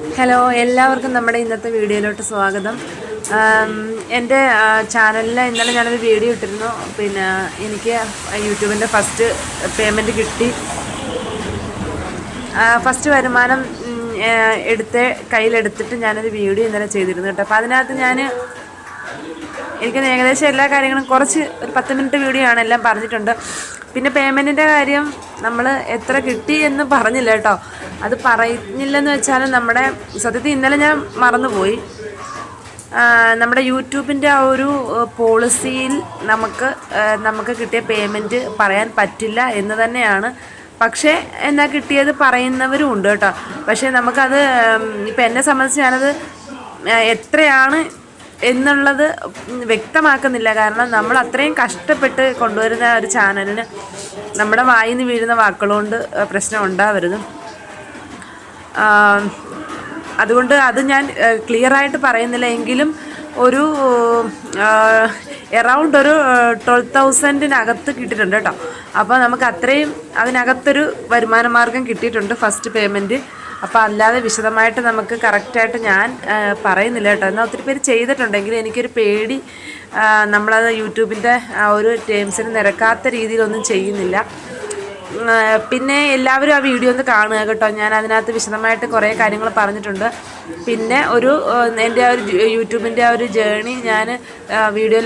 Hello, എല്ലാവർക്കും നമ്മുടെ ഇന്നത്തെ വീഡിയോയിലോട്ട് സ്വാഗതം. എൻ്റെ ചാനലിൽ ഇന്നലെ ഞാനൊരു വീഡിയോ ഇട്ടിരുന്നു. പിന്നെ എനിക്ക് യൂട്യൂബിൻ്റെ ഫസ്റ്റ് പേയ്മെൻറ്റ് കിട്ടി. ഫസ്റ്റ് വരുമാനം കയ്യിലെടുത്തിട്ട് ഞാനൊരു വീഡിയോ ഇന്നലെ ചെയ്തിരുന്നു കേട്ടോ. അപ്പോൾ അതിനകത്ത് എനിക്ക് ഏകദേശം എല്ലാ കാര്യങ്ങളും കുറച്ച് ഒരു 10 മിനിറ്റ് വീഡിയോ ആണ്, എല്ലാം പറഞ്ഞിട്ടുണ്ട്. പിന്നെ പേയ്മെൻറ്റിൻ്റെ കാര്യം നമ്മൾ എത്ര കിട്ടി എന്ന് പറഞ്ഞില്ല കേട്ടോ. അത് പറഞ്ഞില്ലെന്ന് വെച്ചാൽ നമ്മുടെ സത്യത്തിൽ ഇന്നലെ ഞാൻ മറന്നുപോയി. നമ്മുടെ യൂട്യൂബിൻ്റെ ആ ഒരു പോളിസിയിൽ നമുക്ക് കിട്ടിയ പേയ്മെൻറ്റ് പറയാൻ പറ്റില്ല എന്ന് തന്നെയാണ്. പക്ഷേ എന്നാൽ കിട്ടിയത് പറയുന്നവരും ഉണ്ട് കേട്ടോ. പക്ഷേ നമുക്കത് ഇപ്പം എന്നെ സംബന്ധിച്ച് ഞാനത് എത്രയാണ് എന്നുള്ളത് വ്യക്തമാക്കുന്നില്ല. കാരണം നമ്മൾ അത്രയും കഷ്ടപ്പെട്ട് കൊണ്ടുവരുന്ന ഒരു ചാനലിന് നമ്മുടെ വായിൽ നിന്ന് വീഴുന്ന വാക്കുകളുകൊണ്ട് പ്രശ്നം ഉണ്ടാവരുത്. അതുകൊണ്ട് അത് ഞാൻ ക്ലിയറായിട്ട് പറയുന്നില്ല. എങ്കിലും ഒരു എറൗണ്ട് ഒരു 12,000-നകത്ത് കിട്ടിയിട്ടുണ്ട് കേട്ടോ. അപ്പോൾ നമുക്ക് അത്രയും അതിനകത്തൊരു വരുമാന മാർഗം കിട്ടിയിട്ടുണ്ട് ഫസ്റ്റ് പേയ്മെൻറ്റ്. അപ്പോൾ അല്ലാതെ വിശദമായിട്ട് നമുക്ക് കറക്റ്റായിട്ട് ഞാൻ പറയുന്നില്ല കേട്ടോ. എന്നാൽ ഒത്തിരി പേര് ചെയ്തിട്ടുണ്ടെങ്കിൽ എനിക്കൊരു പേടി, നമ്മളത് യൂട്യൂബിൻ്റെ ആ ഒരു ടേംസിന് നിരക്കാത്ത രീതിയിലൊന്നും ചെയ്യുന്നില്ല. പിന്നെ എല്ലാവരും ആ വീഡിയോ ഒന്ന് കാണുക കേട്ടോ. ഞാൻ അതിനകത്ത് വിശദമായിട്ട് കുറേ കാര്യങ്ങൾ പറഞ്ഞിട്ടുണ്ട്. പിന്നെ എൻ്റെ ആ ഒരു യൂട്യൂബിൻ്റെ ആ ഒരു ജേണി ഞാൻ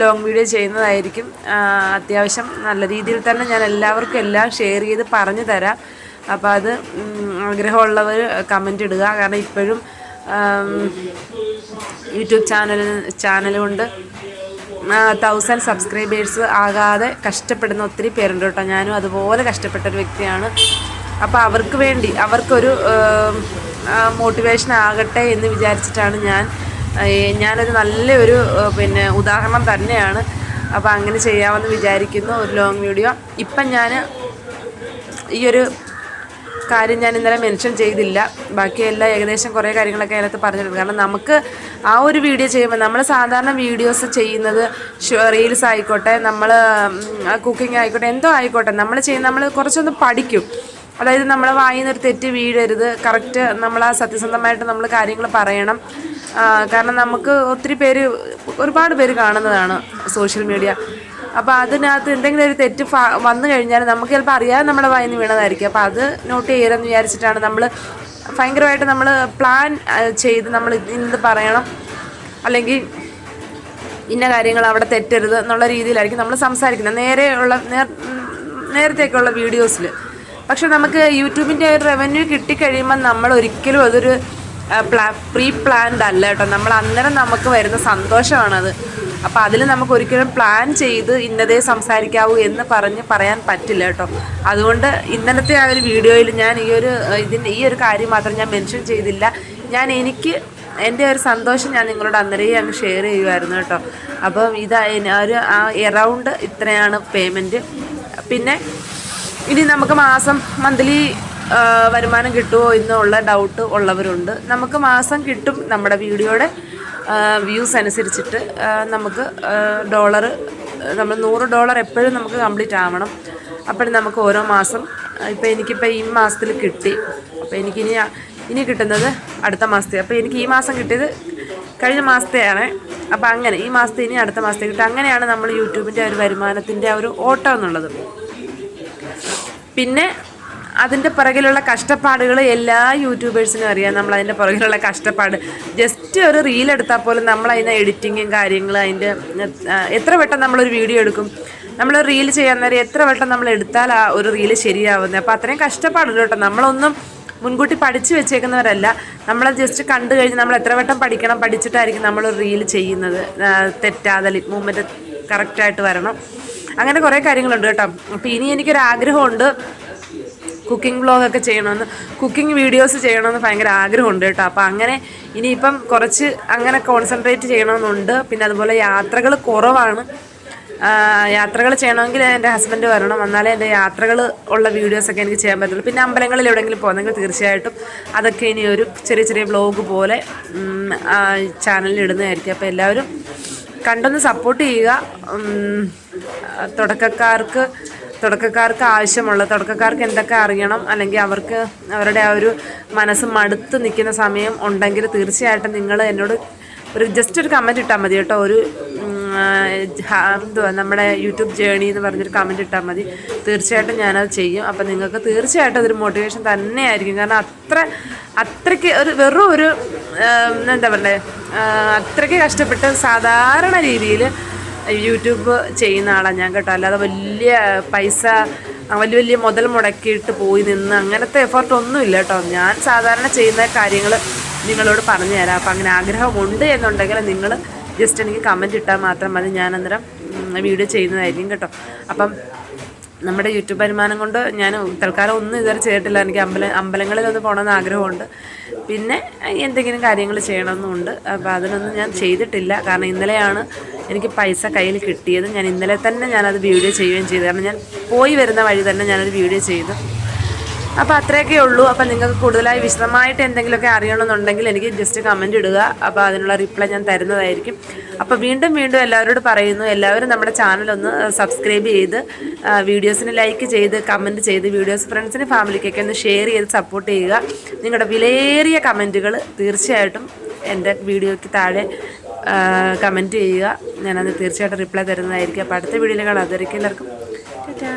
ലോങ് വീഡിയോ ചെയ്യുന്നതായിരിക്കും. അത്യാവശ്യം നല്ല രീതിയിൽ തന്നെ ഞാൻ എല്ലാവർക്കും എല്ലാം ഷെയർ ചെയ്ത് പറഞ്ഞു തരാം. അപ്പോൾ അത് ആഗ്രഹമുള്ളവർ കമൻ്റ് ഇടുക. കാരണം ഇപ്പോഴും യൂട്യൂബ് ചാനൽ കൊണ്ട് 1000 സബ്സ്ക്രൈബേഴ്സ് ആകാതെ കഷ്ടപ്പെടുന്ന ഒത്തിരി പേരുണ്ട് കേട്ടോ. ഞാനും അതുപോലെ കഷ്ടപ്പെട്ടൊരു വ്യക്തിയാണ്. അപ്പോൾ അവർക്കൊരു മോട്ടിവേഷൻ ആകട്ടെ എന്ന് വിചാരിച്ചിട്ടാണ് ഞാനൊരു നല്ലൊരു ഉദാഹരണം തന്നെയാണ്. അപ്പോൾ അങ്ങനെ ചെയ്യാമെന്ന് വിചാരിക്കുന്നു, ഒരു ലോങ് വീഡിയോ. ഇപ്പം ഞാൻ ഈ ഒരു കാര്യം ഞാൻ ഇന്നലെ മെൻഷൻ ചെയ്തില്ല. ബാക്കിയെല്ലാം ഏകദേശം കുറേ കാര്യങ്ങളൊക്കെ അതിനകത്ത് പറഞ്ഞിട്ടുണ്ട്. കാരണം നമുക്ക് ആ ഒരു വീഡിയോ ചെയ്യുമ്പോൾ നമ്മൾ സാധാരണ വീഡിയോസ് ചെയ്യുന്നത് റീൽസ് ആയിക്കോട്ടെ, നമ്മൾ കുക്കിംഗ് ആയിക്കോട്ടെ, എന്തോ ആയിക്കോട്ടെ, നമ്മൾ കുറച്ചൊന്ന് പഠിക്കും. അതായത് നമ്മളെ വായിൽ നിന്നൊരു തെറ്റ് വീഴരുത്. കറക്റ്റ് നമ്മൾ ആ സത്യസന്ധമായിട്ട് നമ്മൾ കാര്യങ്ങൾ പറയണം. കാരണം നമുക്ക് ഒരുപാട് പേര് കാണുന്നതാണ് സോഷ്യൽ മീഡിയ. അപ്പോൾ അതിനകത്ത് എന്തെങ്കിലും ഒരു തെറ്റ് വന്നു കഴിഞ്ഞാൽ നമുക്ക് ചിലപ്പോൾ അറിയാതെ നമ്മുടെ വായിൽ നിന്ന് വീണതായിരിക്കും. അപ്പോൾ അത് നോട്ട് ചെയ്യണമെന്ന് വിചാരിച്ചിട്ടാണ് നമ്മൾ ഭയങ്കരമായിട്ട് പ്ലാൻ ചെയ്ത് നമ്മൾ ഇന്നത് പറയണം, അല്ലെങ്കിൽ ഇന്ന കാര്യങ്ങൾ അവിടെ തെറ്റരുത് എന്നുള്ള രീതിയിലായിരിക്കും നമ്മൾ സംസാരിക്കുന്നത് നേരത്തേക്കുള്ള വീഡിയോസിൽ. പക്ഷെ നമുക്ക് യൂട്യൂബിൻ്റെ ഒരു റവന്യൂ കിട്ടിക്കഴിയുമ്പോൾ നമ്മൾ ഒരിക്കലും അതൊരു പ്രീ പ്ലാൻഡ് അല്ല കേട്ടോ. നമ്മൾ അന്നേരം നമുക്ക് വരുന്ന സന്തോഷമാണത്. അപ്പോൾ അതിൽ നമുക്ക് ഒരിക്കലും പ്ലാൻ ചെയ്ത് ഇന്നതേ സംസാരിക്കാവൂ എന്ന് പറയാൻ പറ്റില്ല കേട്ടോ. അതുകൊണ്ട് ഇന്നലത്തെ ആ ഒരു വീഡിയോയിൽ ഞാൻ ഈ ഒരു കാര്യം മാത്രം ഞാൻ മെൻഷൻ ചെയ്തില്ല. എൻ്റെ ഒരു സന്തോഷം ഞാൻ നിങ്ങളോട് അന്നേരം അങ്ങ് ഷെയർ ചെയ്യുമായിരുന്നു കേട്ടോ. അപ്പം എറൗണ്ട് ഇത്രയാണ് പേയ്മെൻറ്റ്. പിന്നെ ഇനി നമുക്ക് മന്ത്ലി വരുമാനം കിട്ടുമോ എന്നുള്ള ഡൗട്ട് ഉള്ളവരുണ്ട്. നമുക്ക് മാസം കിട്ടും. നമ്മുടെ വീഡിയോയുടെ വ്യൂസ് അനുസരിച്ചിട്ട് നമുക്ക് നമ്മൾ $100 എപ്പോഴും നമുക്ക് കംപ്ലീറ്റ് ആവണം. അപ്പോഴും നമുക്ക് ഓരോ മാസം എനിക്കിപ്പോൾ ഈ മാസത്തിൽ കിട്ടി. അപ്പോൾ ഇനി കിട്ടുന്നത് അടുത്ത മാസത്തെ. അപ്പോൾ എനിക്ക് ഈ മാസം കിട്ടിയത് കഴിഞ്ഞ മാസത്തെയാണ്. അപ്പോൾ അങ്ങനെ ഈ മാസത്തെ ഇനി അടുത്ത മാസത്തെ കിട്ടും. അങ്ങനെയാണ് നമ്മൾ യൂട്യൂബിൻ്റെ ഒരു വരുമാനത്തിൻ്റെ ഒരു ഓട്ടം എന്നുള്ളത്. പിന്നെ അതിൻ്റെ പുറകിലുള്ള കഷ്ടപ്പാടുകൾ എല്ലാ യൂട്യൂബേഴ്സിനും അറിയാം. നമ്മളതിൻ്റെ പുറകിലുള്ള കഷ്ടപ്പാട് ജസ്റ്റ് ഒരു റീലെടുത്താൽ പോലും നമ്മളതിൻ്റെ എഡിറ്റിങ്ങും കാര്യങ്ങളും, അതിൻ്റെ എത്ര വട്ടം നമ്മളൊരു വീഡിയോ എടുക്കും, നമ്മൾ റീൽ ചെയ്യാൻ നേരം എത്ര വട്ടം നമ്മൾ എടുത്താൽ ആ ഒരു റീല് ശരിയാവുന്നത്. അപ്പോൾ അത്രയും കഷ്ടപ്പാടുണ്ട് കേട്ടോ. നമ്മളൊന്നും മുൻകൂട്ടി പഠിച്ച് വെച്ചേക്കുന്നവരല്ല. നമ്മളത് ജസ്റ്റ് കണ്ടു കഴിഞ്ഞ് നമ്മൾ എത്ര വട്ടം പഠിച്ചിട്ടായിരിക്കും നമ്മളൊരു റീല് ചെയ്യുന്നത്. തെറ്റാതെ ലിപ് മൂവ്മെൻറ്റ് കറക്റ്റായിട്ട് വരണം. അങ്ങനെ കുറേ കാര്യങ്ങളുണ്ട് കേട്ടോ. അപ്പോൾ ഇനി എനിക്കൊരാഗ്രഹമുണ്ട്, കുക്കിംഗ് വ്ളോഗൊക്കെ ചെയ്യണമെന്ന്, കുക്കിംഗ് വീഡിയോസ് ചെയ്യണമെന്ന് ഭയങ്കര ആഗ്രഹമുണ്ട് കേട്ടോ. അപ്പോൾ അങ്ങനെ ഇനിയിപ്പം കുറച്ച് അങ്ങനെ കോൺസെൻട്രേറ്റ് ചെയ്യണമെന്നുണ്ട്. പിന്നെ അതുപോലെ യാത്രകൾ കുറവാണ്. യാത്രകൾ ചെയ്യണമെങ്കിൽ എൻ്റെ ഹസ്ബൻഡ് വരണം, എന്നാലേ എൻ്റെ യാത്രകൾ ഉള്ള വീഡിയോസൊക്കെ എനിക്ക് ചെയ്യാൻ പറ്റുള്ളൂ. പിന്നെ അമ്പലങ്ങളിൽ എവിടെയെങ്കിലും പോകുന്നെങ്കിൽ തീർച്ചയായിട്ടും അതൊക്കെ ഇനി ഒരു ചെറിയ വ്ളോഗ് പോലെ ചാനലിൽ ഇടുന്നതായിരിക്കും. അപ്പോൾ എല്ലാവരും കണ്ടൊന്ന് സപ്പോർട്ട് ചെയ്യുക. തുടക്കക്കാർക്ക് തുടക്കക്കാർക്ക് ആവശ്യമുള്ള, തുടക്കക്കാർക്ക് എന്തൊക്കെ അറിയണം, അല്ലെങ്കിൽ അവർക്ക് അവരുടെ ആ ഒരു മനസ്സ് മടുത്ത് നിൽക്കുന്ന സമയം ഉണ്ടെങ്കിൽ തീർച്ചയായിട്ടും നിങ്ങൾ എന്നോട് ജസ്റ്റ് ഒരു കമൻറ്റ് ഇട്ടാൽ മതി കേട്ടോ. ഒരു എന്തുവാ നമ്മുടെ യൂട്യൂബ് ജേണി എന്ന് പറഞ്ഞൊരു കമൻറ്റ് ഇട്ടാൽ മതി. തീർച്ചയായിട്ടും ഞാനത് ചെയ്യും. അപ്പം നിങ്ങൾക്ക് തീർച്ചയായിട്ടും അതൊരു മോട്ടിവേഷൻ തന്നെയായിരിക്കും. കാരണം അത്രയ്ക്ക് വെറും ഒരു എന്താ പറയുക, അത്രയ്ക്ക് കഷ്ടപ്പെട്ട് സാധാരണ രീതിയിൽ യൂട്യൂബ് ചെയ്യുന്ന ആളാണ് ഞാൻ കേട്ടോ. അല്ലാതെ വലിയ പൈസ വലിയ മുതൽ മുടക്കിയിട്ട് പോയി നിന്ന് അങ്ങനത്തെ എഫേർട്ടൊന്നും ഇല്ല കേട്ടോ. ഞാൻ സാധാരണ ചെയ്യുന്ന കാര്യങ്ങൾ നിങ്ങളോട് പറഞ്ഞു തരാം. അപ്പം അങ്ങനെ ആഗ്രഹമുണ്ട് എന്നുണ്ടെങ്കിൽ നിങ്ങൾ ജസ്റ്റ് എനിക്ക് കമൻറ്റ് ഇട്ടാൽ മാത്രം മതി. ഞാൻ അന്നേരം വീഡിയോ ചെയ്യുന്നതായിരിക്കും കേട്ടോ. അപ്പം നമ്മുടെ യൂട്യൂബ് വരുമാനം കൊണ്ട് ഞാൻ തൽക്കാലം ഒന്നും ഇതുവരെ ചെയ്തിട്ടില്ല. എനിക്ക് അമ്പലങ്ങളിലൊന്ന് പോകണമെന്ന് ആഗ്രഹമുണ്ട്. പിന്നെ എന്തെങ്കിലും കാര്യങ്ങൾ ചെയ്യണമെന്നുണ്ട്. അപ്പോൾ അതിനൊന്നും ഞാൻ ചെയ്തിട്ടില്ല. കാരണം ഇന്നലെയാണ് എനിക്ക് പൈസ കയ്യിൽ കിട്ടിയത്. ഞാൻ ഇന്നലെ തന്നെ ഞാനത് വീഡിയോ ചെയ്യുകയും ചെയ്തു. കാരണം ഞാൻ പോയി വരുന്ന വഴി തന്നെ ഞാനത് വീഡിയോ ചെയ്തു. അപ്പോൾ അത്രയൊക്കെ ഉള്ളൂ. അപ്പോൾ നിങ്ങൾക്ക് കൂടുതലായി വിശദമായിട്ട് എന്തെങ്കിലുമൊക്കെ അറിയണമെന്നുണ്ടെങ്കിൽ എനിക്ക് ജസ്റ്റ് കമൻറ്റ് ഇടുക. അപ്പോൾ അതിനുള്ള റിപ്ലൈ ഞാൻ തരുന്നതായിരിക്കും. അപ്പോൾ വീണ്ടും എല്ലാവരോട് പറയുന്നു, എല്ലാവരും നമ്മുടെ ചാനലൊന്ന് സബ്സ്ക്രൈബ് ചെയ്ത് വീഡിയോസിന് ലൈക്ക് ചെയ്ത് കമൻറ്റ് ചെയ്ത് വീഡിയോസ് ഫ്രണ്ട്സിന് ഫാമിലിക്കൊക്കെ ഒന്ന് ഷെയർ ചെയ്ത് സപ്പോർട്ട് ചെയ്യുക. നിങ്ങളുടെ വിലയേറിയ കമൻറ്റുകൾ തീർച്ചയായിട്ടും എൻ്റെ വീഡിയോയ്ക്ക് താഴെ കമൻറ്റ് ചെയ്യുക. ഞാനത് തീർച്ചയായിട്ടും റിപ്ലൈ തരുന്നതായിരിക്കും. അപ്പോൾ അടുത്ത വീഡിയോയിൽ കാണാം. അതുവരെയ്ക്കും എല്ലാവർക്കും ടാറ്റാ.